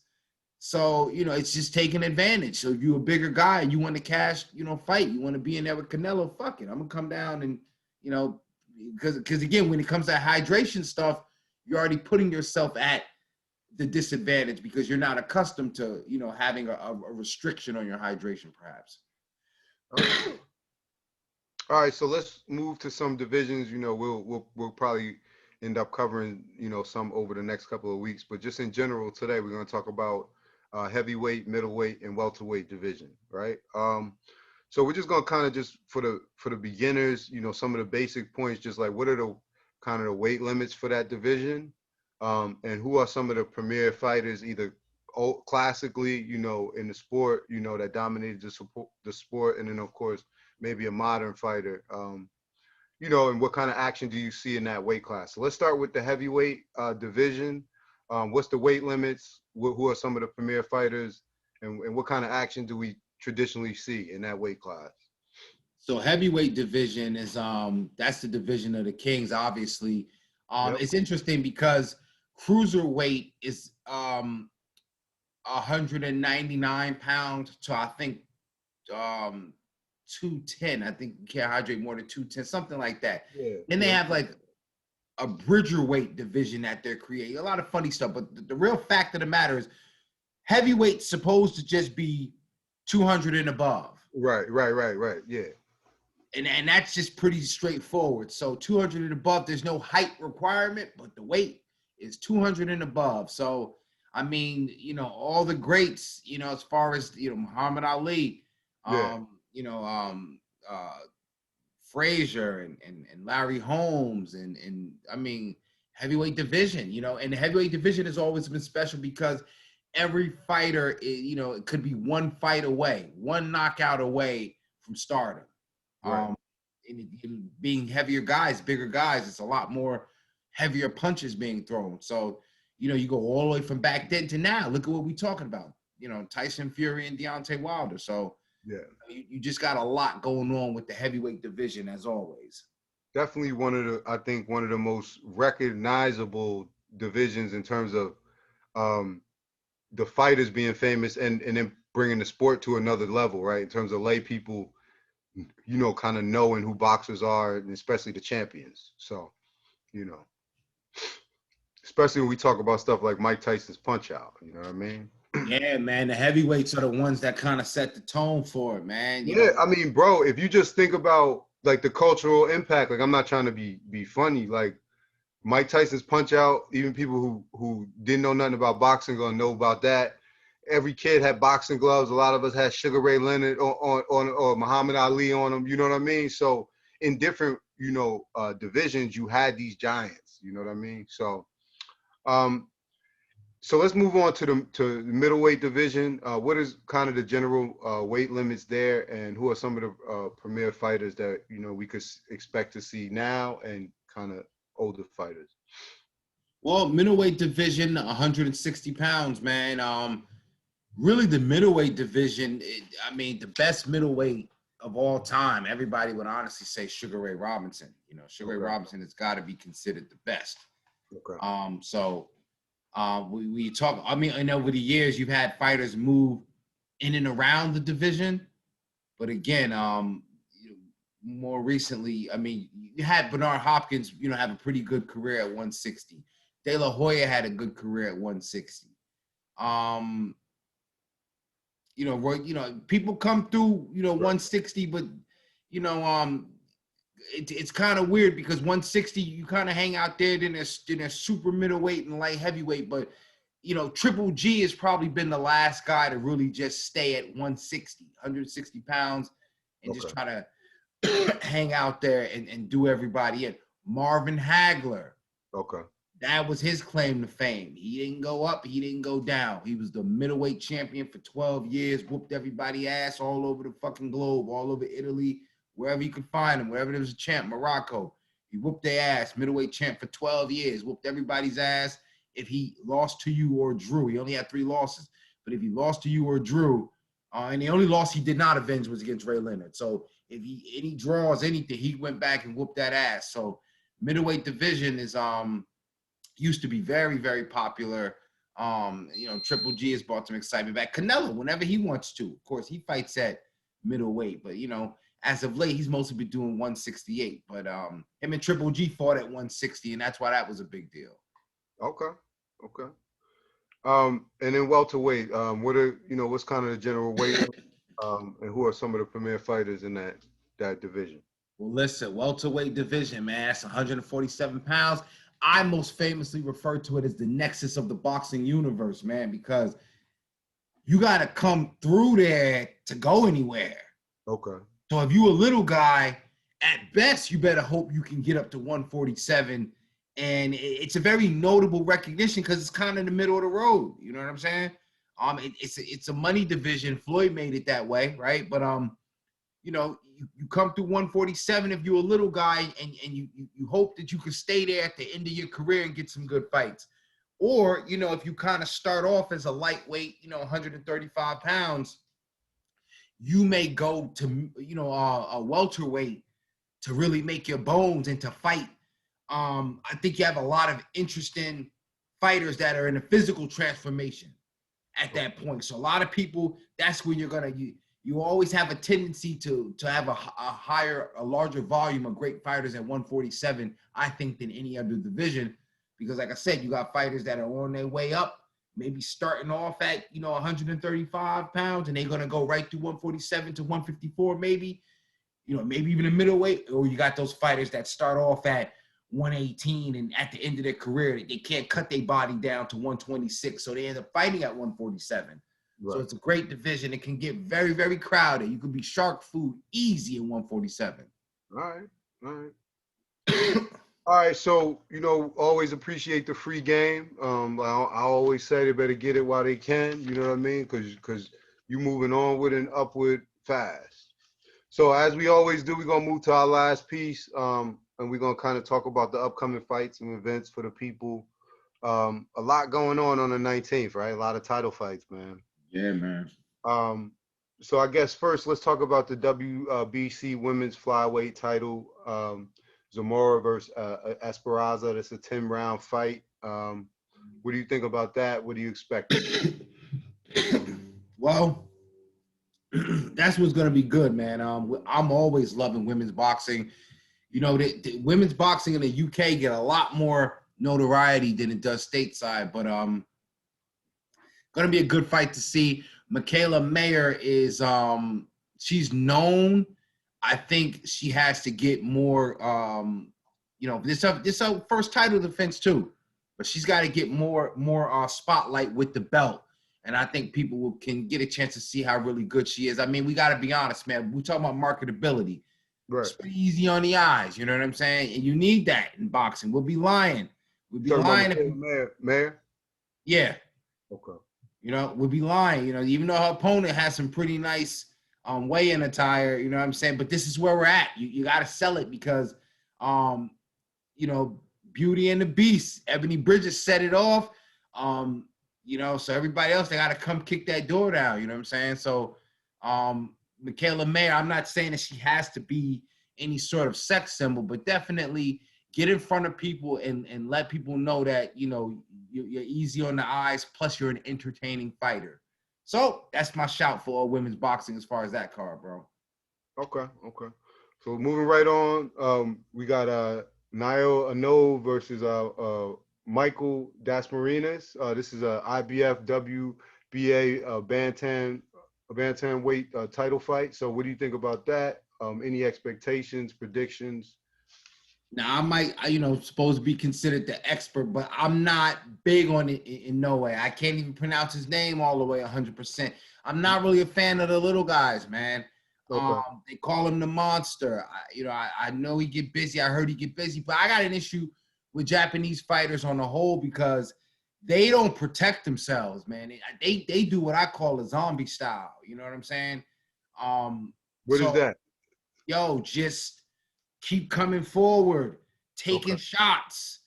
So, it's just taking advantage. So if you're a bigger guy and you want to cash, fight, you want to be in there with Canelo, fuck it. I'm going to come down and, because again, when it comes to hydration stuff, you're already putting yourself at the disadvantage because you're not accustomed to, having a restriction on your hydration, perhaps. All right, so let's move to some divisions. We'll probably end up covering, some over the next couple of weeks. But just in general, today we're going to talk about heavyweight, middleweight, and welterweight division, right? So we're just going to kind of just for the beginners, some of the basic points, just like what are the kind of the weight limits for that division, and who are some of the premier fighters, either classically, in the sport, that dominated the sport, and then of course maybe a modern fighter, and what kind of action do you see in that weight class? So let's start with the heavyweight division. What's the weight limits? Who are some of the premier fighters, and what kind of action do we traditionally see in that weight class? So heavyweight division is that's the division of the kings, obviously. Yep. It's interesting because cruiserweight is 199 pounds to I think 210. I think you can't hydrate more than 210, something like that. Yeah. Then they have like a bridgerweight division that they're creating. A lot of funny stuff, but the real fact of the matter is heavyweight's supposed to just be 200 and above. Right. Yeah. And that's just pretty straightforward. So 200 and above, there's no height requirement, but the weight is 200 and above. So, I mean, all the greats, as far as, Muhammad Ali, Frazier and Larry Holmes and I mean, heavyweight division, and the heavyweight division has always been special because every fighter, it could be one fight away, one knockout away from stardom. Right. And being heavier guys, bigger guys, it's a lot more heavier punches being thrown. So, you go all the way from back then to now. Look at what we're talking about. Tyson Fury and Deontay Wilder. So, yeah, you just got a lot going on with the heavyweight division, as always. Definitely one of the most recognizable divisions in terms of the fighters being famous and then bringing the sport to another level, right? In terms of lay people, kind of knowing who boxers are, and especially the champions. So, especially when we talk about stuff like Mike Tyson's Punch Out, you know what I mean? Yeah, man, the heavyweights are the ones that kind of set the tone for it, man. I mean, bro, if you just think about like the cultural impact, like I'm not trying to be funny, like Mike Tyson's Punch Out, even people who didn't know nothing about boxing gonna know about that. Every kid had boxing gloves. A lot of us had Sugar Ray Leonard or Muhammad Ali on them. You know what I mean? So in different, divisions, you had these giants. You know what I mean? So, so let's move on to the middleweight division. What is kind of the general weight limits there, and who are some of the premier fighters that we could expect to see now, and kind of older fighters? Well, middleweight division, 160 pounds, man. Really, the middleweight division, the best middleweight of all time, everybody would honestly say Sugar Ray Robinson. Sugar Ray Robinson has got to be considered the best. Okay. So we talk, and over the years, you've had fighters move in and around the division. But again, more recently, you had Bernard Hopkins, have a pretty good career at 160. De La Hoya had a good career at 160. People come through, 160, but, it's kind of weird because 160, you kind of hang out there in a super middleweight and light heavyweight, but, Triple G has probably been the last guy to really just stay at 160 pounds and just try to hang out there and do everybody in. Marvin Hagler. Okay. That was his claim to fame. He didn't go up. He didn't go down. He was the middleweight champion for 12 years, whooped everybody's ass all over the fucking globe, all over Italy, wherever you could find him, wherever there was a champ, Morocco. He whooped their ass, middleweight champ for 12 years, whooped everybody's ass. If he lost to you or drew, he only had 3 losses. But if he lost to you or drew, and the only loss he did not avenge was against Ray Leonard. So if any draws, anything, he went back and whooped that ass. So middleweight division is used to be very, very popular. Triple G has brought some excitement back. Canelo, whenever he wants to. Of course, he fights at middleweight, but as of late, he's mostly been doing 168. But him and Triple G fought at 160, and that's why that was a big deal. Okay. And then welterweight, what's kind of the general weight, and who are some of the premier fighters in that division? Well, listen, welterweight division, man, that's 147 pounds. I most famously refer to it as the nexus of the boxing universe, man, because you got to come through there to go anywhere. Okay. So if you a little guy, at best, you better hope you can get up to 147. And it's a very notable recognition because it's kind of in the middle of the road. You know what I'm saying? It's a money division. Floyd made it that way, right? But you come through 147 if you're a little guy, and you hope that you can stay there at the end of your career and get some good fights. Or if you kind of start off as a lightweight, 135 pounds, you may go to a welterweight to really make your bones and to fight. I think you have a lot of interesting fighters that are in a physical transformation at that point. So a lot of people, that's when you always have a tendency to have a larger volume of great fighters at 147, I think, than any other division. Because like I said, you got fighters that are on their way up, maybe starting off at, 135 pounds, and they're going to go right through 147 to 154, maybe even a middleweight. Or you got those fighters that start off at 118, and at the end of their career, they can't cut their body down to 126, so they end up fighting at 147. Right. So it's a great division. It can get very, very crowded. You can be shark food easy at 147. All right. All right, so always appreciate the free game. I always say they better get it while they can. You know what I mean? Because you moving onward and upward fast. So as we always do, we're gonna move to our last piece. And we're going to kind of talk about the upcoming fights and events for the people. A lot going on the 19th, right? A lot of title fights, man. Yeah, man. So I guess first, let's talk about the WBC women's flyweight title. Zamora versus Esperanza. That's a 10-round fight. What do you think about that? What do you expect? Well, that's what's going to be good, man. I'm always loving women's boxing. The women's boxing in the UK get a lot more notoriety than it does stateside, but going to be a good fight to see. Michaela Mayer is she's known. I think she has to get more. This her first title defense too, but she's got to get more spotlight with the belt, and I think people can get a chance to see how really good she is. I mean, we got to be honest, man. We talking about marketability. Right. It's pretty easy on the eyes, you know what I'm saying? And you need that in boxing. We'll be lying. We'll be lying if Mayor? Yeah. Okay. We'll be lying. Even though her opponent has some pretty nice weigh-in attire, you know what I'm saying? But this is where we're at. You got to sell it because, Beauty and the Beast, Ebony Bridges set it off. So everybody else, they got to come kick that door down, you know what I'm saying? So, Michaela Mayer, I'm not saying that she has to be any sort of sex symbol, but definitely get in front of people and let people know that, you're easy on the eyes, plus you're an entertaining fighter. So that's my shout for women's boxing as far as that card, bro. Okay. So moving right on, we got Nayo Ano versus Michael Dasmarinas. This is a IBF WBA bantamweight title fight. So what do you think about that? Any expectations, predictions? Now, I might, supposed to be considered the expert, but I'm not big on it in no way. I can't even pronounce his name all the way 100%. I'm not really a fan of the little guys, man. Okay. They call him the monster. I know he get busy. I heard he get busy, but I got an issue with Japanese fighters on the whole because they don't protect themselves, man. They do what I call a zombie style. You know what I'm saying? What is that? Just keep coming forward. taking shots,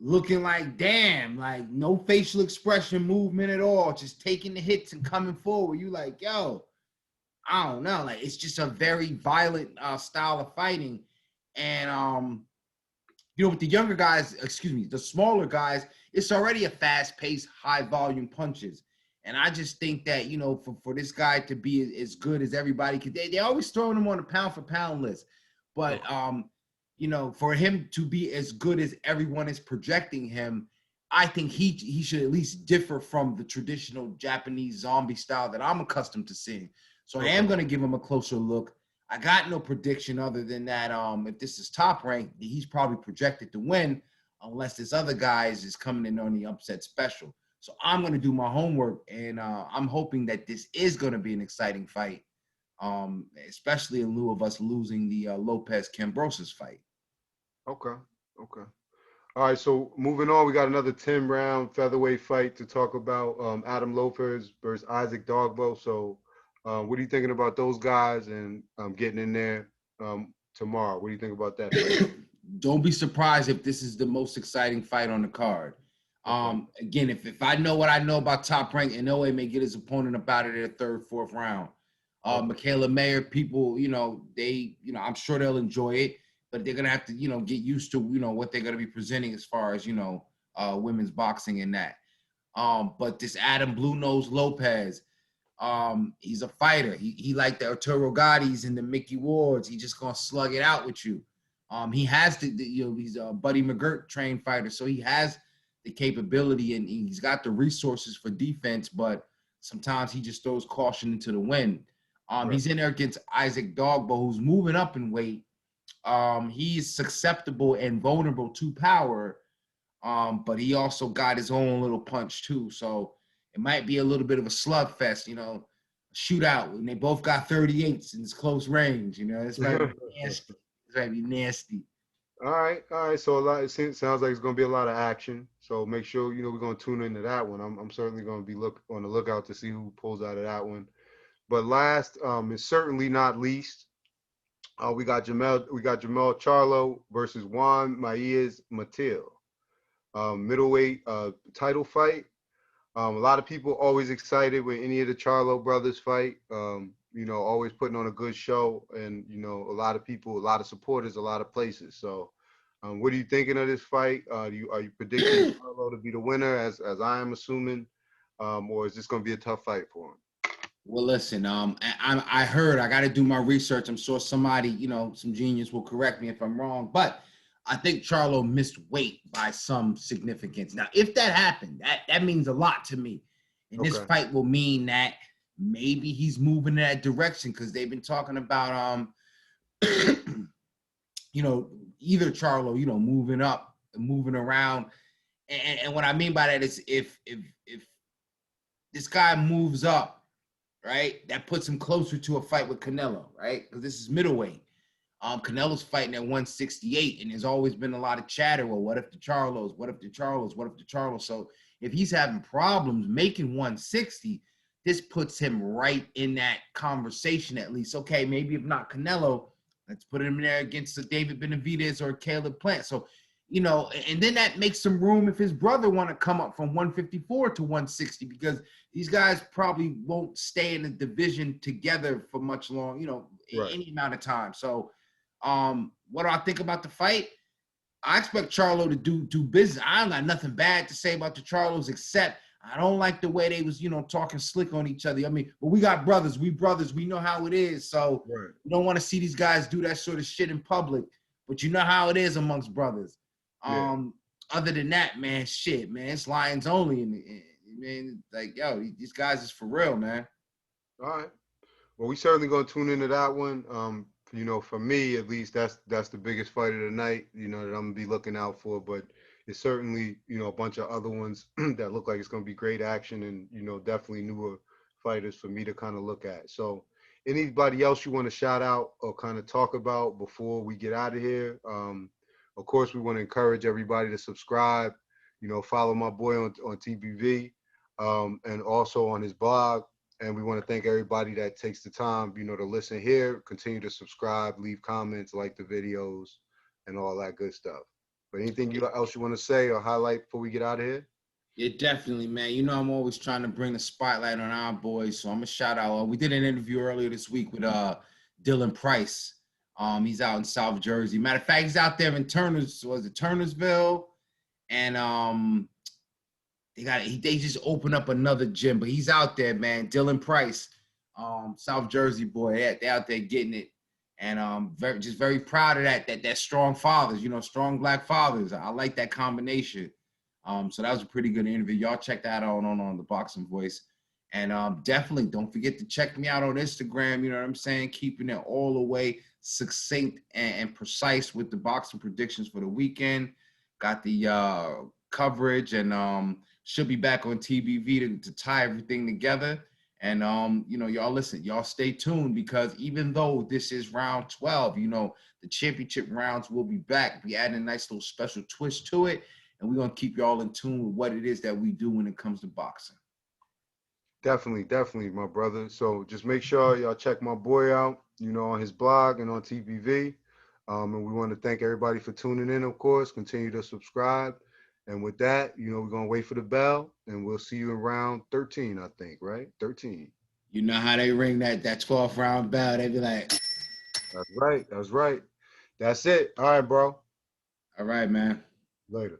looking like damn, like no facial expression, movement at all, just taking the hits and coming forward. You like, yo, I don't know, like it's just a very violent style of fighting. And with the younger guys, excuse me, the smaller guys, it's already a fast-paced, high-volume punches. And I just think that, for this guy to be as good as everybody could, they always throwing him on a pound-for-pound list. But, for him to be as good as everyone is projecting him, I think he should at least differ from the traditional Japanese zombie style that I'm accustomed to seeing. So I am going to give him a closer look. I got no prediction other than that if this is Top Rank, he's probably projected to win unless this other guy is coming in on the upset special. So I'm going to do my homework, and I'm hoping that this is going to be an exciting fight, especially in lieu of us losing the Lopez-Kambosos fight. Okay. All right, so moving on, we got another 10-round featherweight fight to talk about. Adam Lopez versus Isaac Dogbo. So what are you thinking about those guys and getting in there tomorrow? What do you think about that fight? Don't be surprised if this is the most exciting fight on the card. Again, if I know what I know about Top Rank, Inoue may get his opponent about it in the third, fourth round. Michaela Mayer, people, I'm sure they'll enjoy it, but they're gonna have to, get used to, what they're gonna be presenting as far as, women's boxing and that. But this Adam Blue Nose Lopez, he's a fighter. He like the Arturo Gattis and the Mickey Wards. He just gonna slug it out with you. He has he's a Buddy McGirt trained fighter, so he has the capability and he's got the resources for defense, but sometimes he just throws caution into the wind. He's in there against Isaac Dogbo, who's moving up in weight. He's susceptible and vulnerable to power, but he also got his own little punch too. So it might be a little bit of a slugfest, a shootout. And they both got 38s in this close range. It's might be nasty. It's might be nasty. All right. So it sounds like it's going to be a lot of action. So make sure we're going to tune into that one. I'm certainly going to be on the lookout to see who pulls out of that one. But last, is certainly not least, we got Jamel Charlo versus Juan Maíz Matil, middleweight title fight. A lot of people always excited when any of the Charlo brothers fight. Always putting on a good show, and a lot of people, a lot of supporters, a lot of places. So, what are you thinking of this fight? Are you predicting Charlo to be the winner, as I am assuming, or is this going to be a tough fight for him? Well, listen, I heard, I got to do my research. I'm sure somebody, some genius will correct me if I'm wrong, but I think Charlo missed weight by some significance. Now, if that happened, that means a lot to me. And this fight will mean that maybe he's moving in that direction, because they've been talking about, either Charlo, moving up and moving around. And what I mean by that is if this guy moves up, right, that puts him closer to a fight with Canelo, right? Because this is middleweight. Canelo's fighting at 168, and there's always been a lot of chatter. Well, what if the Charlos? What if the Charlos? What if the Charlos? So if he's having problems making 160, this puts him right in that conversation at least. Okay, maybe if not Canelo, let's put him there against David Benavidez or Caleb Plant. So, and then that makes some room if his brother want to come up from 154 to 160, because these guys probably won't stay in the division together for much long, any amount of time. So, what do I think about the fight? I expect Charlo to do business. I don't got nothing bad to say about the Charlos, except I don't like the way they was, talking slick on each other. I mean, but we got brothers. We know how it is. So we don't want to see these guys do that sort of shit in public. But you know how it is amongst brothers. Yeah. Other than that, man, it's Lions only. And man, like, yo, these guys is for real, man. All right. Well, we certainly gonna tune into that one. For me at least, that's the biggest fight of the night, that I'm gonna be looking out for. But it's certainly, a bunch of other ones that look like it's gonna be great action, and definitely newer fighters for me to kind of look at. So anybody else you want to shout out or kind of talk about before we get out of here? Of course, we want to encourage everybody to subscribe, follow my boy on TBV, and also on his blog. And we want to thank everybody that takes the time, to listen here. Continue to subscribe, leave comments, like the videos, and all that good stuff. But anything else you want to say or highlight before we get out of here? Yeah, definitely, man. You know, I'm always trying to bring the spotlight on our boys. So I'm gonna shout out. We did an interview earlier this week with Dylan Price. He's out in South Jersey. Matter of fact, he's out there in Turnersville? And they just opened up another gym, but he's out there, man. Dylan Price, South Jersey boy. They out there getting it. And very proud of that strong fathers, strong black fathers. I like that combination. So that was a pretty good interview. Y'all check that out on the Boxing Voice. And definitely don't forget to check me out on Instagram. You know what I'm saying? Keeping it all the way succinct and precise with the boxing predictions for the weekend. Got the coverage and should be back on TBV to tie everything together. And, y'all listen, y'all stay tuned because even though this is round 12, the championship rounds will be back. We adding a nice little special twist to it. And we're going to keep y'all in tune with what it is that we do when it comes to boxing. Definitely, my brother. So just make sure y'all check my boy out, on his blog and on TBV. And we want to thank everybody for tuning in, of course. Continue to subscribe. And with that, we're going to wait for the bell, and we'll see you in round 13, I think, right? 13. You know how they ring that 12th round bell. They be like. That's right. That's it. All right, bro. All right, man. Later.